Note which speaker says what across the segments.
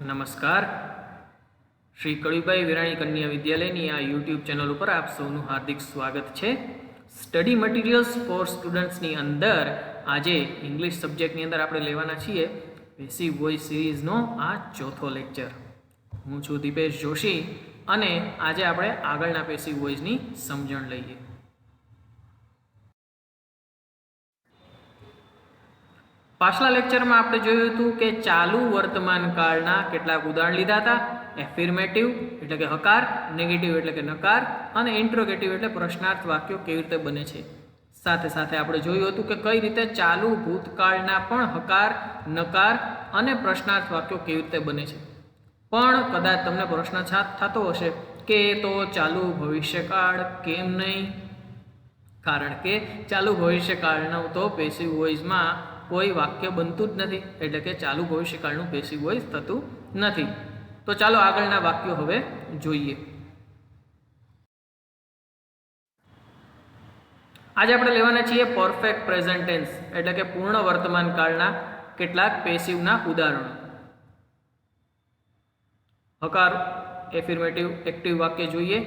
Speaker 1: નમસ્કાર. શ્રી કળુભાઈ વિરાણી કન્યા વિદ્યાલયની આ યુટ્યુબ ચેનલ ઉપર આપ સૌનું હાર્દિક સ્વાગત છે. સ્ટડી મટીરિયલ્સ ફોર સ્ટુડન્ટ્સની અંદર આજે ઇંગ્લિશ સબ્જેક્ટની અંદર આપણે લેવાના છીએ પેસિવ વોઇસ સિરીઝનો આ ચોથો લેક્ચર. હું છું દીપેશ જોશી અને આજે આપણે આગળના પેસિવ વોઇસની સમજણ લઈએ. પાછલા લેક્ચરમાં આપણે જોયું હતું કે ચાલુ વર્તમાન કાળના કેટલાક ઉદાહરણ લીધા હતા. એફિર્મેટિવ એટલે કે હકાર, નેગેટિવ એટલે કે નકાર અને ઇન્ટ્રોગેટિવ એટલે પ્રશ્નાર્થ વાક્યો કેવી રીતે બને છે. સાથે સાથે આપણે જોયું હતું કે કઈ રીતે ચાલુ ભૂતકાળના પણ હકાર, નકાર અને પ્રશ્નાર્થ વાક્યો કેવી રીતે બને છે. પણ કદાચ તમને પ્રશ્ન થતો હશે કે તો ચાલુ ભવિષ્યકાળ કેમ નહીં? કારણ કે ચાલુ ભવિષ્યકાળનો તો પેસિવ વોઇસમાં કોઈ વાક્ય બનતું જ નથી, એટલે કે ચાલુ ભવિષ્યકાળનું પેસિવ વોઇસ થતું નથી. તો ચાલો આગળના વાક્યો હવે જોઈએ. આજે આપણે લેવાના છીએ પરફેક્ટ પ્રેઝન્ટ ટેન્સ એટલે કે પૂર્ણ વર્તમાન કાળના કેટલાક પેસિવના ઉદાહરણો. હકાર, એફિર્મેટિવ, એક્ટિવ વાક્ય જોઈએ.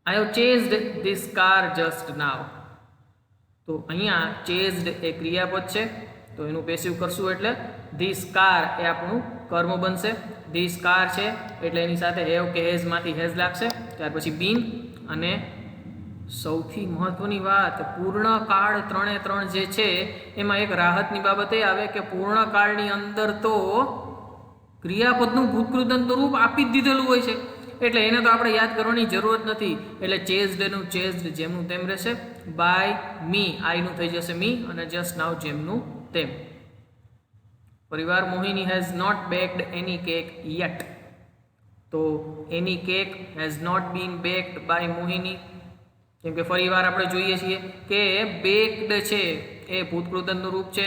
Speaker 1: I have chased this car just now. તો અહીંયા ચેઝડ એ ક્રિયાપદ છે, તો એનું પેસિવ કરશું એટલે ધીસ કાર એ આપણું કર્મ બનશે. ધીસ કાર છે એટલે એની સાથે હેવ કે હેઝ માંથી હેઝ લાગશે. ત્યાર પછી બીન અને સૌથી મહત્વની વાત પૂર્ણ કાળ 3 જે છે એમાં એક રાહતની બાબત એ આવે કે પૂર્ણ કાળની અંદર તો ક્રિયાપદનું ભૂતકૃતનું રૂપ આપી જ દીધેલું હોય છે, એટલે એને તો આપણે યાદ કરવાની જરૂર જ નથી. એટલે ચેઝડનું ચેઝડ જેમનું તેમ રહેશે. બાય મી આઈનું થઈ જશે મી અને જસ્ટ નાઉ જેમનું તેમ. પરિવાર Mohini has not baked any cake yet. તો any cake has not been baked by Mohini. કેમ કે ફરીવાર આપણે જોઈએ છીએ કે બેક્ડ છે એ ભૂતકૃતનું રૂપ છે,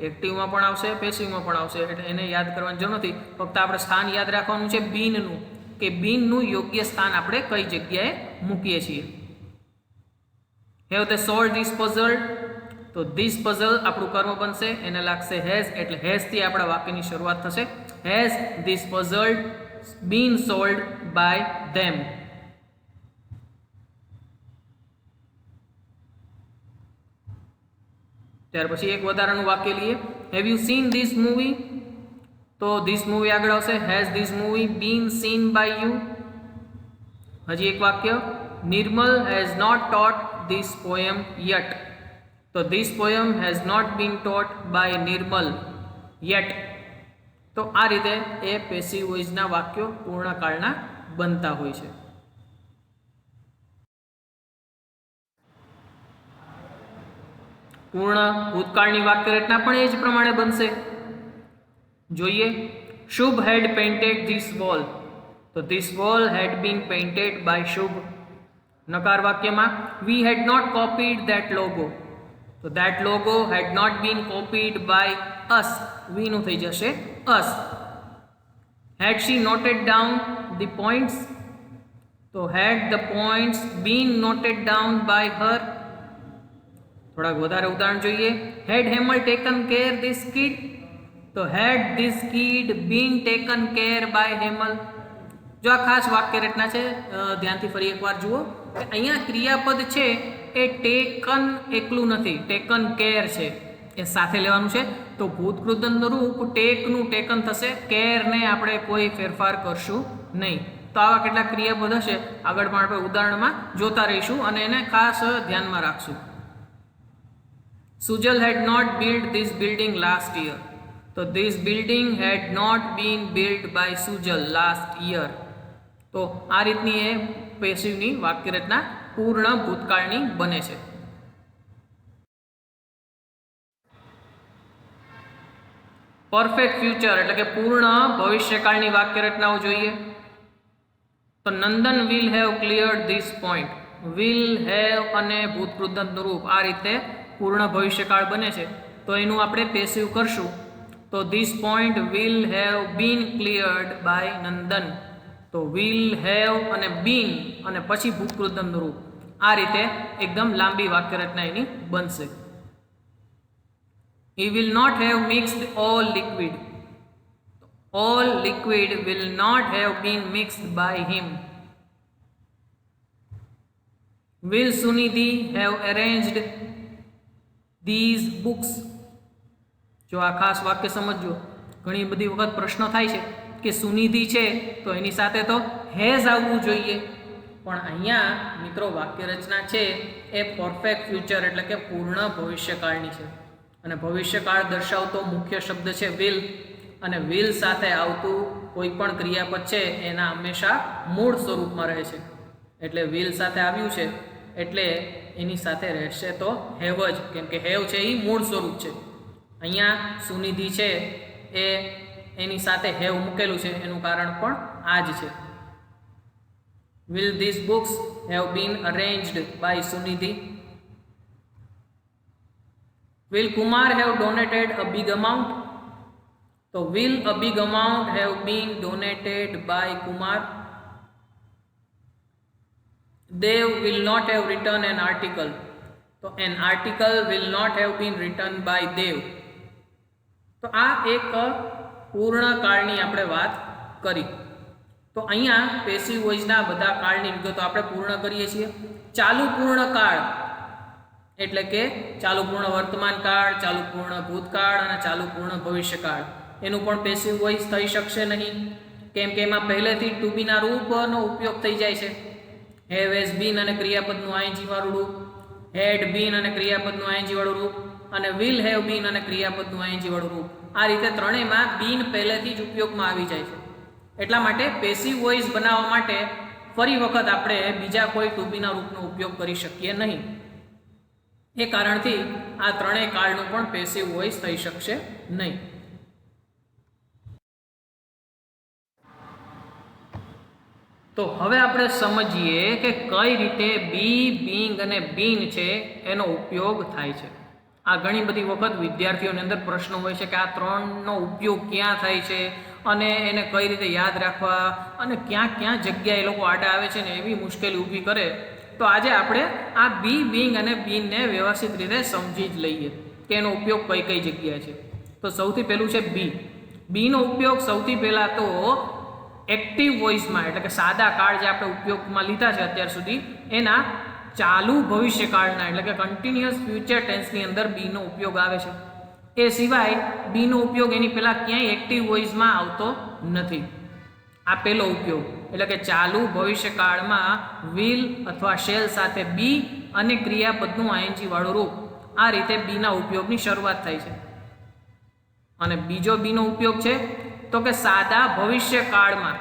Speaker 1: એક્ટિવમાં પણ આવશે, પેસિવમાં પણ આવશે, એટલે એને યાદ કરવાની જરૂર નથી. ફક્ત આપણે સ્થાન યાદ રાખવાનું છે બીનનું, કે બીનનું યોગ્ય સ્થાન આપણે કઈ જગ્યાએ મૂકીએ છીએ. Have they solve this puzzle. તો ધીસ પઝલ આપણું કર્મ બનશે, એને લાગશે હેઝ, એટલે હેઝથી આપણા વાક્યની શરૂઆત થશે. Has this puzzle been solved by them. ત્યાર પછી એક વધારાનું વાક્ય લઈએ. Have you seen this movie. તો ધીસ મૂવી આગળ આવશે. Has this movie been seen by you. હજી એક વાક્ય. Nirmal has not taught this poem yet. તો this poem has not been taught by Nirmal yet. તો આ રીતે એ પેસિવ વોઇસના વાક્યો પૂર્ણકાળના બનતા હોય છે. પૂર્ણ ભૂતકાળની વાક્ય રચના પણ એ જ પ્રમાણે બનશે. જોઈએ. Shubh had painted this wall. તો this wall had been painted by Shubh. નકાર વાક્યમાં we had not copied that logo. તો that logo had not been copied by us. વીનું થઈ જશે us. Had she noted down the points. તો had the points been noted down by her. થોડાક વધારે ઉદાહરણ જોઈએ. Had Hemal taken care this kid. તો had this kid been taken care bye Hemal. જો આ ખાસ વાક્ય રચના છે, ધ્યાનથી ફરી એકવાર જુઓ કે અહીંયા ક્રિયાપદ છે એ ટેકન એકલું નથી, ટેકન કેર છે, એ સાથે લેવાનું છે. તો ભૂતકૃતનું રૂપ ટેકનું ટેકન થશે, કેરને આપણે કોઈ ફેરફાર કરશું નહીં. તો આવા કેટલાક ક્રિયાપદ હશે, આગળ પણ આપણે ઉદાહરણમાં જોતા રહીશું અને એને ખાસ ધ્યાનમાં રાખશું. Sujal had not build this building last year. તો this building had not been build by Sujal last year. તો આ રીતની એ પેસિવની વાક્ય રચના પૂર્ણ ભૂતકાળની બને છે. પરફેક્ટ ફ્યુચર એટલે કે પૂર્ણ ભવિષ્યકાળની વાક્ય રચનાઓ જોઈએ. તો Nandan will have cleared this point. Will have અને ભૂતકૃતનું રૂપ આ રીતે પૂર્ણ ભવિષ્યકાળ બને છે. તો એનું આપણે પેસિવ કરશું. તો this point will have been cleared by Nandan. તો વિલ હેવ અને બીન અને પછી ભૂતકૃતનું રૂપ આ રીતે એકદમ લાંબી વાક્ય રચના એની બનશે. He will not have mixed all liquid. all liquid will not have been mixed by him. Will Sunidhi have arranged these books? જો આ ખાસ વાક્ય સમજો, ઘણી બધી વખત પ્રશ્ન થાય છે કે સુનિધિ છે તો એની સાથે તો હેઝ આવવું જોઈએ, પણ અહીંયા મિત્રો વાક્ય રચના છે એ પરફેક્ટ ફ્યુચર એટલે કે પૂર્ણ ભવિષ્યકાળની છે અને ભવિષ્યકાળ દર્શાવતો મુખ્ય શબ્દ છે વિલ, અને વિલ સાથે આવતું કોઈ પણ ક્રિયાપદ છે એના હંમેશા મૂળ સ્વરૂપમાં રહે છે, એટલે વિલ સાથે આવ્યું છે એટલે એની સાથે રહેશે તો હેવ જ, કેમ કે હેવ છે એ મૂળ સ્વરૂપ છે. અહીંયા સુનિધિ છે એ એની સાથે હેવ મૂકેલું છે એનું કારણ પણ આ જ છે. Will these books have been arranged by Sunidhi? Will Kumar have donated a big amount? So will a big amount have been donated by Kumar? Dev will not have written an article. So an article will not have been written by Dev. તો આ એક પૂર્ણકાળની આપણે વાત કરી. તો અહીંયા passive વોઇસના બધા કાળની વિગતો આપણે પૂર્ણ કરીએ છીએ. ચાલુ પૂર્ણકાળ એટલે કે ચાલુ પૂર્ણ વર્તમાન કાળ, ચાલુ પૂર્ણ ભૂતકાળ અને ચાલુ પૂર્ણ ભવિષ્યકાળ, એનું પણ પેસિવ વોઇસ થઈ શકશે નહીં, કેમ કે એમાં પહેલેથી ટુ બીના રૂપનો ઉપયોગ થઈ જાય છે. હેવ હેઝ બીન અને ક્રિયાપદનું આઈએનજી વાળું રૂપ, હેડ બીન અને ક્રિયાપદનું આઈએનજી વાળું રૂપ, અને વિલ હેવ બીન અને ક્રિયાપદનું આઈએનજી વાળું રૂપ. આ રીતે ત્રણેયમાં બીન પહેલેથી જ ઉપયોગમાં આવી જાય છે. એટલા માટે પેસિવ વોઇસ બનાવવા માટે ફરી વખત આપણે બીજા કોઈ ટુ બીના રૂપનો ઉપયોગ કરી શકીએ નહીં. એ કારણથી આ ત્રણેય કાળનું પણ પેસિવ વોઇસ થઈ શકશે નહીં. તો હવે આપણે સમજીએ કે કઈ રીતે બી, બીંગ અને બીન છે એનો ઉપયોગ થાય છે. આ ઘણી બધી વખત વિદ્યાર્થીઓની અંદર પ્રશ્નો હોય છે કે આ ત્રણનો ઉપયોગ ક્યાં થાય છે અને એને કઈ રીતે યાદ રાખવા અને ક્યાં ક્યાં જગ્યાએ લોકો આડા આવે છે ને એવી મુશ્કેલી ઊભી કરે. તો આજે આપણે આ બી, બીંગ અને બીનને વ્યવસ્થિત રીતે સમજી જ લઈએ કે એનો ઉપયોગ કઈ કઈ જગ્યાએ છે. તો સૌથી પહેલું છે બી. બીનો ઉપયોગ સૌથી પહેલાં તો એક્ટિવ વોઇસમાં એટલે કે સાદા કાળ જે આપણે ઉપયોગમાં લીધા છે અત્યાર સુધી એના ચાલુ ભવિષ્યકાળના એટલે કે કન્ટિન્યુઅસ ફ્યુચર ટેન્સની અંદર બીનો ઉપયોગ આવે છે. એ સિવાય બીનો ઉપયોગ એની પહેલાં ક્યાંય એક્ટિવ વોઇસમાં આવતો નથી. આ પહેલો ઉપયોગ એટલે કે ચાલુ ભવિષ્યકાળમાં વિલ અથવા શેલ સાથે બી અને ક્રિયાપદનું આઈએનજી વાળું રૂપ, આ રીતે બીના ઉપયોગની શરૂઆત થાય છે. અને બીજો બીનો ઉપયોગ છે તો કે સાદા ભવિષ્યકાળમાં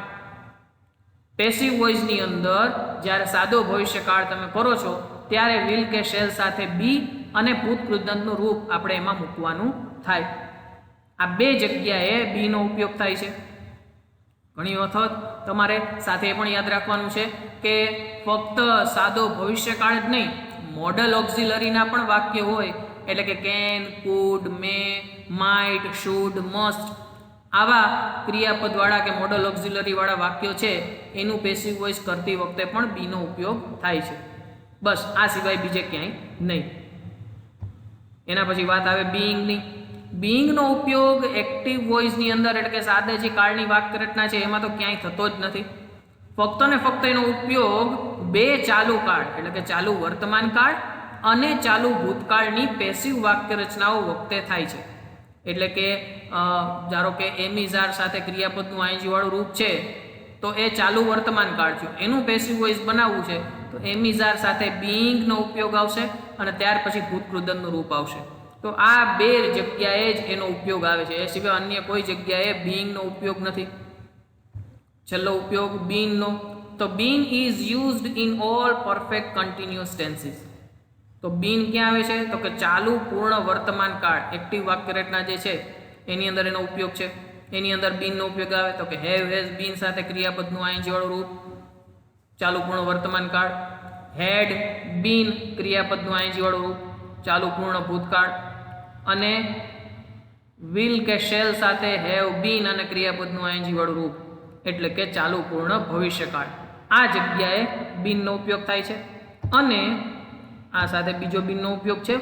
Speaker 1: પેસિવ વોઇસની અંદર જ્યારે સાદો ભવિષ્યકાળ તમે કરો છો ત્યારે વિલ કે શેલ સાથે બી અને ભૂતકૃદંતનું રૂપ આપણે એમાં મૂકવાનું થાય. આ બે જગ્યાએ બીનો ઉપયોગ થાય છે. ઘણી વખત તમારે સાથે એ પણ યાદ રાખવાનું છે કે ફક્ત સાદો ભવિષ્યકાળ જ નહીં, મોડલ ઓક્ઝિલરીના પણ વાક્ય હોય એટલે કે can, food, May, might, should, must, આવા ક્રિયાપદવાળા કે મોડલ ઓક્ઝિલરીવાળા વાક્યો છે એનું પેસિવ વોઇસ કરતી વખતે પણ બીનો ઉપયોગ થાય છે. બસ આ સિવાય બીજે ક્યાંય નહીં. એના પછી વાત આવે બીઇંગની. બીઇંગનો ઉપયોગ એક્ટિવ વોઇસની અંદર એટલે કે સાદે જે કાળની વાક્ય રચના છે એમાં તો ક્યાંય થતો જ નથી. ફક્ત ને ફક્ત એનો ઉપયોગ બે ચાલુ કાળ એટલે કે ચાલુ વર્તમાન કાળ અને ચાલુ ભૂતકાળની પેસિવ વાક્ય રચનાઓ વખતે થાય છે. એટલે કે ધારો કે એમિઝાર સાથે ક્રિયાપદનું આઈએનજી વાળું રૂપ છે તો એ ચાલુ વર્તમાન કાળ થયું, એનું પેસિવ વોઇસ બનાવવું છે તો એમિઝાર સાથે બીઇંગનો ઉપયોગ આવશે અને ત્યાર પછી ભૂતકૃદંતનું રૂપ આવશે. તો આ બે જગ્યાએ જ એનો ઉપયોગ આવે છે, એ સિવાય અન્ય કોઈ જગ્યાએ બીઇંગનો ઉપયોગ નથી. છેલ્લો ઉપયોગ બીનનો. તો been is used in all perfect continuous tenses. તો બીન ક્યાં આવે છે તો કે ચાલુ પૂર્ણ વર્તમાન કાળ એક્ટિવ વાક્ય રચના જે છે એની અંદર એનો ઉપયોગ છે. એની અંદર બીનનો ઉપયોગ આવે તો કે હેવ હેઝ બીન સાથે ક્રિયાપદનું આઈએનજી વાળું રૂપ ચાલુ પૂર્ણ વર્તમાન કાળ, હેડ બીન ક્રિયાપદનું આઈએનજી વાળું રૂપ ચાલુ પૂર્ણ ભૂતકાળ, અને વિલ કે શેલ સાથે હેવ બીન અને ક્રિયાપદનું આઈએનજી વાળું રૂપ એટલે કે ચાલુ પૂર્ણ ભવિષ્યકાળ. આ જગ્યાએ બીનનો ઉપયોગ થાય છે. અને આ સાથે બીજો બીનનો ઉપયોગ છે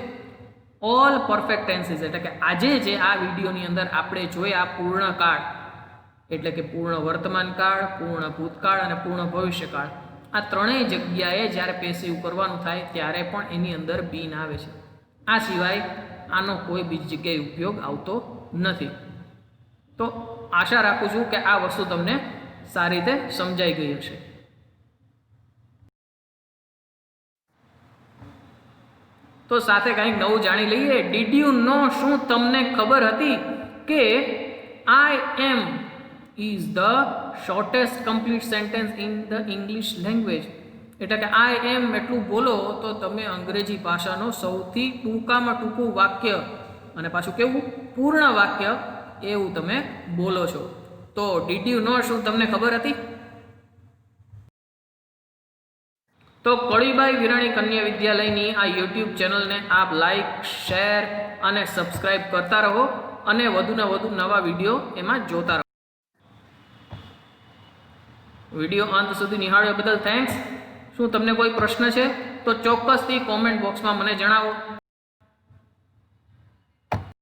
Speaker 1: ઓલ પરફેક્ટ ટેન્સીસ એટલે કે આજે જે આ વિડીયોની અંદર આપણે જોઈએ આ પૂર્ણકાળ એટલે કે પૂર્ણ વર્તમાનકાળ, પૂર્ણ ભૂતકાળ અને પૂર્ણ ભવિષ્યકાળ, આ ત્રણેય જગ્યાએ જ્યારે પેસિવ કરવાનું થાય ત્યારે પણ એની અંદર બીન આવે છે. આ સિવાય આનો કોઈ બીજી જગ્યાએ ઉપયોગ આવતો નથી. તો આશા રાખું છું કે આ વસ્તુ તમને સારી રીતે સમજાઈ ગઈ હશે. તો સાથે કંઈક નવું જાણી લઈએ. ડીડ યુ નો, શું તમને ખબર હતી કે I am is the shortest complete sentence in the English language? એટલે કે આઈ એમ એટલું બોલો તો તમે અંગ્રેજી ભાષાનો સૌથી ટૂંકામાં ટૂંકું વાક્ય, અને પાછું કેવું, પૂર્ણ વાક્ય, એવું તમે બોલો છો. તો ડીડ યુ નો શું તમને ખબર હતી? તો કળીબાઈ વિરાણી કન્યા વિદ્યાલયની આ યુટ્યુબ ચેનલને આપ લાઈક, શેર અને સબસ્ક્રાઈબ કરતા રહો અને વધુને વધુ નવા વિડીયો એમાં જોતા રહો. વિડીયો અંત સુધી નિહાળ્યા બદલ થેન્ક્સ. શું તમને કોઈ પ્રશ્ન છે તો ચોક્કસથી કોમેન્ટ બોક્સમાં મને જણાવો.